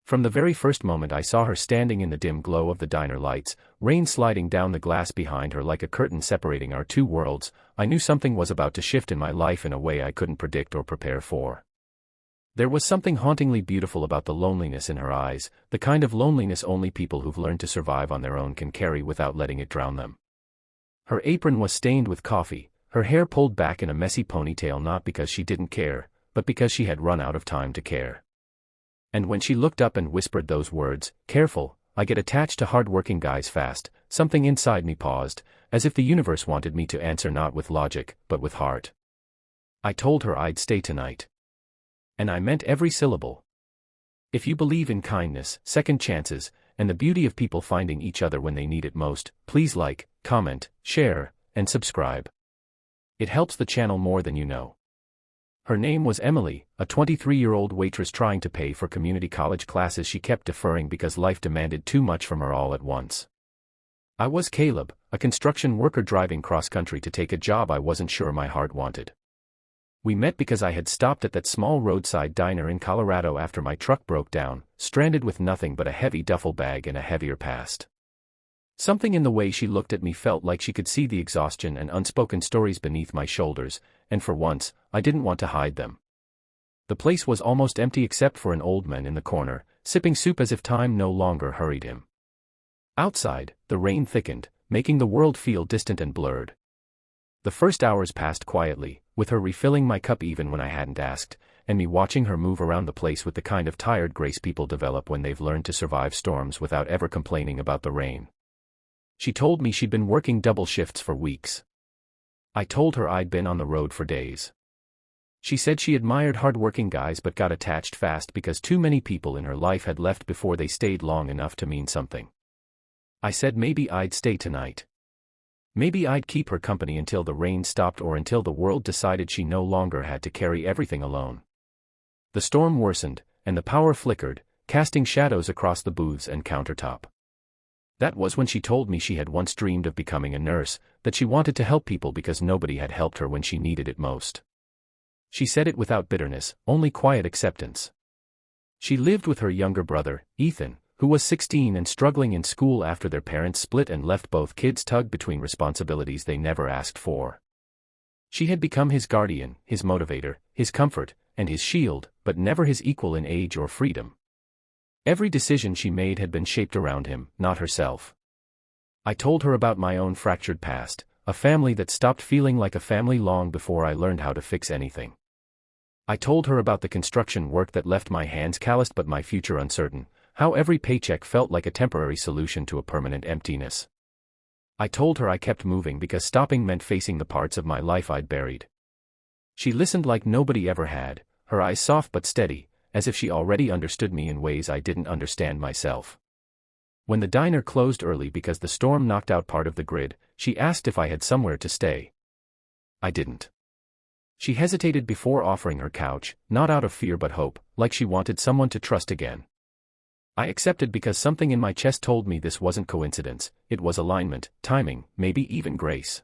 From the very first moment I saw her standing in the dim glow of the diner lights, rain sliding down the glass behind her like a curtain separating our two worlds, I knew something was about to shift in my life in a way I couldn't predict or prepare for. There was something hauntingly beautiful about the loneliness in her eyes, the kind of loneliness only people who've learned to survive on their own can carry without letting it drown them. Her apron was stained with coffee, her hair pulled back in a messy ponytail not because she didn't care, but because she had run out of time to care. And when she looked up and whispered those words, "Careful, I get attached to hardworking guys fast," something inside me paused, as if the universe wanted me to answer not with logic, but with heart. I told her I'd stay tonight. And I meant every syllable. If you believe in kindness, second chances, and the beauty of people finding each other when they need it most, please like, comment, share, and subscribe. It helps the channel more than you know. Her name was Emily, a 23-year-old waitress trying to pay for community college classes she kept deferring because life demanded too much from her all at once. I was Caleb, a construction worker driving cross-country to take a job I wasn't sure my heart wanted. We met because I had stopped at that small roadside diner in Colorado after my truck broke down, stranded with nothing but a heavy duffel bag and a heavier past. Something in the way she looked at me felt like she could see the exhaustion and unspoken stories beneath my shoulders, and for once, I didn't want to hide them. The place was almost empty except for an old man in the corner, sipping soup as if time no longer hurried him. Outside, the rain thickened, making the world feel distant and blurred. The first hours passed quietly, with her refilling my cup even when I hadn't asked, and me watching her move around the place with the kind of tired grace people develop when they've learned to survive storms without ever complaining about the rain. She told me she'd been working double shifts for weeks. I told her I'd been on the road for days. She said she admired hardworking guys but got attached fast because too many people in her life had left before they stayed long enough to mean something. I said maybe I'd stay tonight. Maybe I'd keep her company until the rain stopped or until the world decided she no longer had to carry everything alone. The storm worsened, and the power flickered, casting shadows across the booths and countertop. That was when she told me she had once dreamed of becoming a nurse, that she wanted to help people because nobody had helped her when she needed it most. She said it without bitterness, only quiet acceptance. She lived with her younger brother, Ethan, who was 16 and struggling in school after their parents split and left both kids tugged between responsibilities they never asked for. She had become his guardian, his motivator, his comfort, and his shield, but never his equal in age or freedom. Every decision she made had been shaped around him, not herself. I told her about my own fractured past, a family that stopped feeling like a family long before I learned how to fix anything. I told her about the construction work that left my hands calloused but my future uncertain, how every paycheck felt like a temporary solution to a permanent emptiness. I told her I kept moving because stopping meant facing the parts of my life I'd buried. She listened like nobody ever had, her eyes soft but steady, as if she already understood me in ways I didn't understand myself. When the diner closed early because the storm knocked out part of the grid, she asked if I had somewhere to stay. I didn't. She hesitated before offering her couch, not out of fear but hope, like she wanted someone to trust again. I accepted because something in my chest told me this wasn't coincidence, it was alignment, timing, maybe even grace.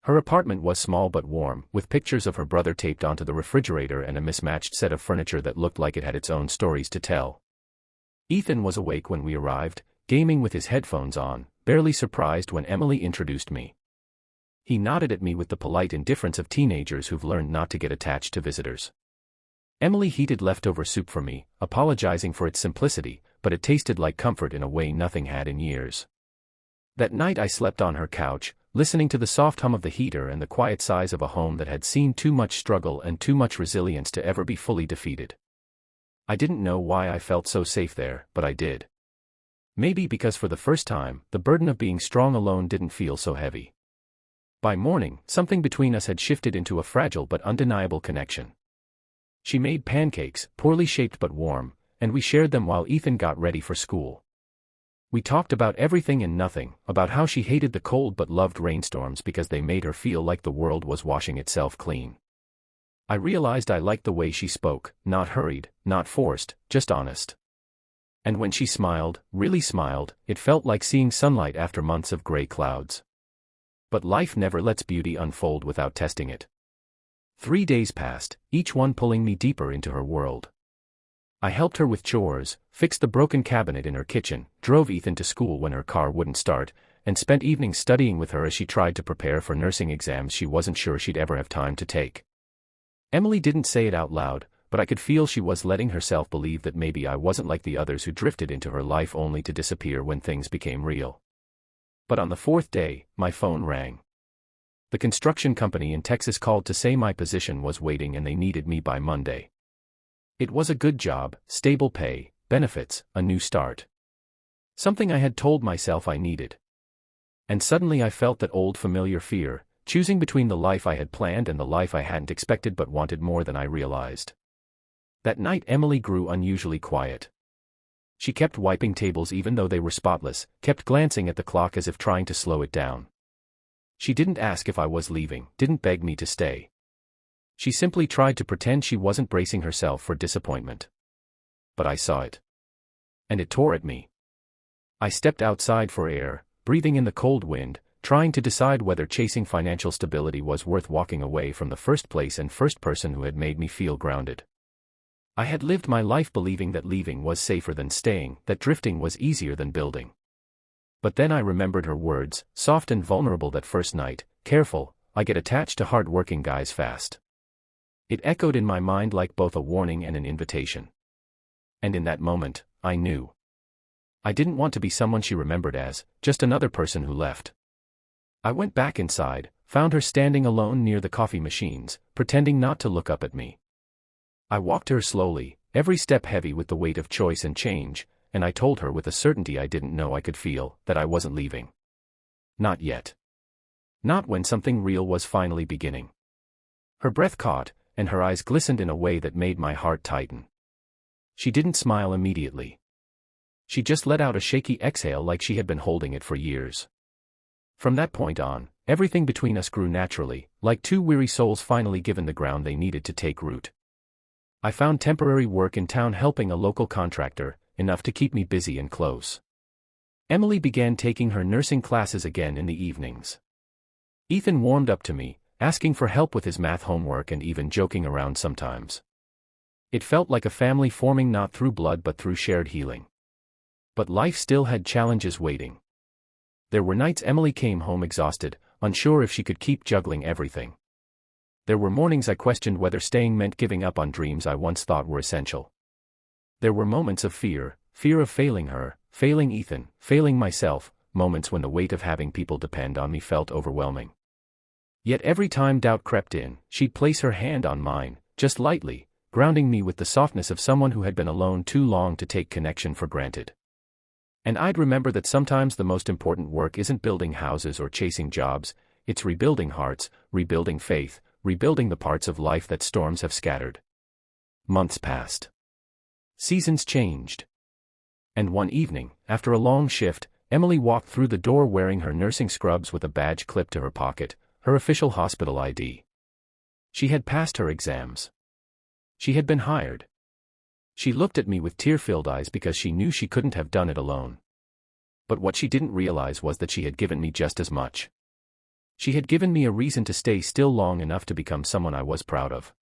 Her apartment was small but warm, with pictures of her brother taped onto the refrigerator and a mismatched set of furniture that looked like it had its own stories to tell. Ethan was awake when we arrived, gaming with his headphones on, barely surprised when Emily introduced me. He nodded at me with the polite indifference of teenagers who've learned not to get attached to visitors. Emily heated leftover soup for me, apologizing for its simplicity, but it tasted like comfort in a way nothing had in years. That night I slept on her couch, listening to the soft hum of the heater and the quiet sighs of a home that had seen too much struggle and too much resilience to ever be fully defeated. I didn't know why I felt so safe there, but I did. Maybe because for the first time, the burden of being strong alone didn't feel so heavy. By morning, something between us had shifted into a fragile but undeniable connection. She made pancakes, poorly shaped but warm, and we shared them while Ethan got ready for school. We talked about everything and nothing, about how she hated the cold but loved rainstorms because they made her feel like the world was washing itself clean. I realized I liked the way she spoke, not hurried, not forced, just honest. And when she smiled, really smiled, it felt like seeing sunlight after months of gray clouds. But life never lets beauty unfold without testing it. 3 days passed, each one pulling me deeper into her world. I helped her with chores, fixed the broken cabinet in her kitchen, drove Ethan to school when her car wouldn't start, and spent evenings studying with her as she tried to prepare for nursing exams she wasn't sure she'd ever have time to take. Emily didn't say it out loud, but I could feel she was letting herself believe that maybe I wasn't like the others who drifted into her life only to disappear when things became real. But on the fourth day, my phone rang. The construction company in Texas called to say my position was waiting and they needed me by Monday. It was a good job, stable pay, benefits, a new start. Something I had told myself I needed. And suddenly I felt that old familiar fear, choosing between the life I had planned and the life I hadn't expected but wanted more than I realized. That night Emily grew unusually quiet. She kept wiping tables even though they were spotless, kept glancing at the clock as if trying to slow it down. She didn't ask if I was leaving, didn't beg me to stay. She simply tried to pretend she wasn't bracing herself for disappointment. But I saw it. And it tore at me. I stepped outside for air, breathing in the cold wind, trying to decide whether chasing financial stability was worth walking away from the first place and first person who had made me feel grounded. I had lived my life believing that leaving was safer than staying, that drifting was easier than building. But then I remembered her words, soft and vulnerable that first night, "Careful, I get attached to hardworking guys fast." It echoed in my mind like both a warning and an invitation. And in that moment, I knew. I didn't want to be someone she remembered as, just another person who left. I went back inside, found her standing alone near the coffee machines, pretending not to look up at me. I walked to her slowly, every step heavy with the weight of choice and change, and I told her with a certainty I didn't know I could feel, that I wasn't leaving. Not yet. Not when something real was finally beginning. Her breath caught, and her eyes glistened in a way that made my heart tighten. She didn't smile immediately. She just let out a shaky exhale like she had been holding it for years. From that point on, everything between us grew naturally, like two weary souls finally given the ground they needed to take root. I found temporary work in town helping a local contractor, enough to keep me busy and close. Emily began taking her nursing classes again in the evenings. Ethan warmed up to me, asking for help with his math homework and even joking around sometimes. It felt like a family forming not through blood but through shared healing. But life still had challenges waiting. There were nights Emily came home exhausted, unsure if she could keep juggling everything. There were mornings I questioned whether staying meant giving up on dreams I once thought were essential. There were moments of fear of failing her, failing Ethan, failing myself, moments when the weight of having people depend on me felt overwhelming. Yet every time doubt crept in, she'd place her hand on mine, just lightly, grounding me with the softness of someone who had been alone too long to take connection for granted. And I'd remember that sometimes the most important work isn't building houses or chasing jobs, it's rebuilding hearts, rebuilding faith, rebuilding the parts of life that storms have scattered. Months passed. Seasons changed. And one evening, after a long shift, Emily walked through the door wearing her nursing scrubs with a badge clipped to her pocket, her official hospital ID. She had passed her exams. She had been hired. She looked at me with tear-filled eyes because she knew she couldn't have done it alone. But what she didn't realize was that she had given me just as much. She had given me a reason to stay still long enough to become someone I was proud of.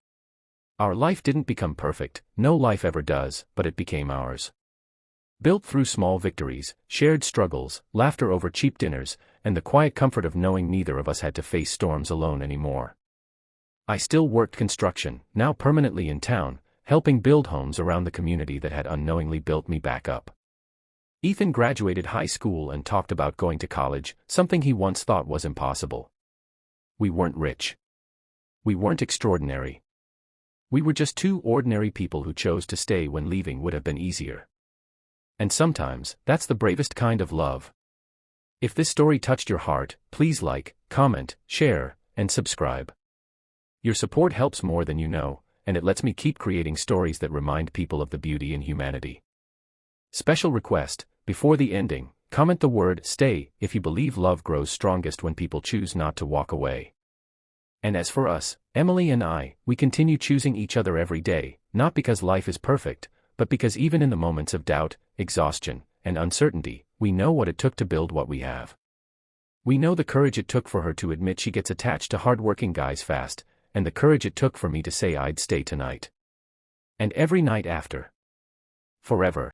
Our life didn't become perfect, no life ever does, but it became ours. Built through small victories, shared struggles, laughter over cheap dinners, and the quiet comfort of knowing neither of us had to face storms alone anymore. I still worked construction, now permanently in town, helping build homes around the community that had unknowingly built me back up. Ethan graduated high school and talked about going to college, something he once thought was impossible. We weren't rich. We weren't extraordinary. We were just two ordinary people who chose to stay when leaving would have been easier. And sometimes, that's the bravest kind of love. If this story touched your heart, please like, comment, share, and subscribe. Your support helps more than you know, and it lets me keep creating stories that remind people of the beauty in humanity. Special request, before the ending, comment the word "stay" if you believe love grows strongest when people choose not to walk away. And as for us, Emily and I, we continue choosing each other every day, not because life is perfect, but because even in the moments of doubt, exhaustion, and uncertainty, we know what it took to build what we have. We know the courage it took for her to admit she gets attached to hardworking guys fast, and the courage it took for me to say I'd stay tonight. And every night after. Forever.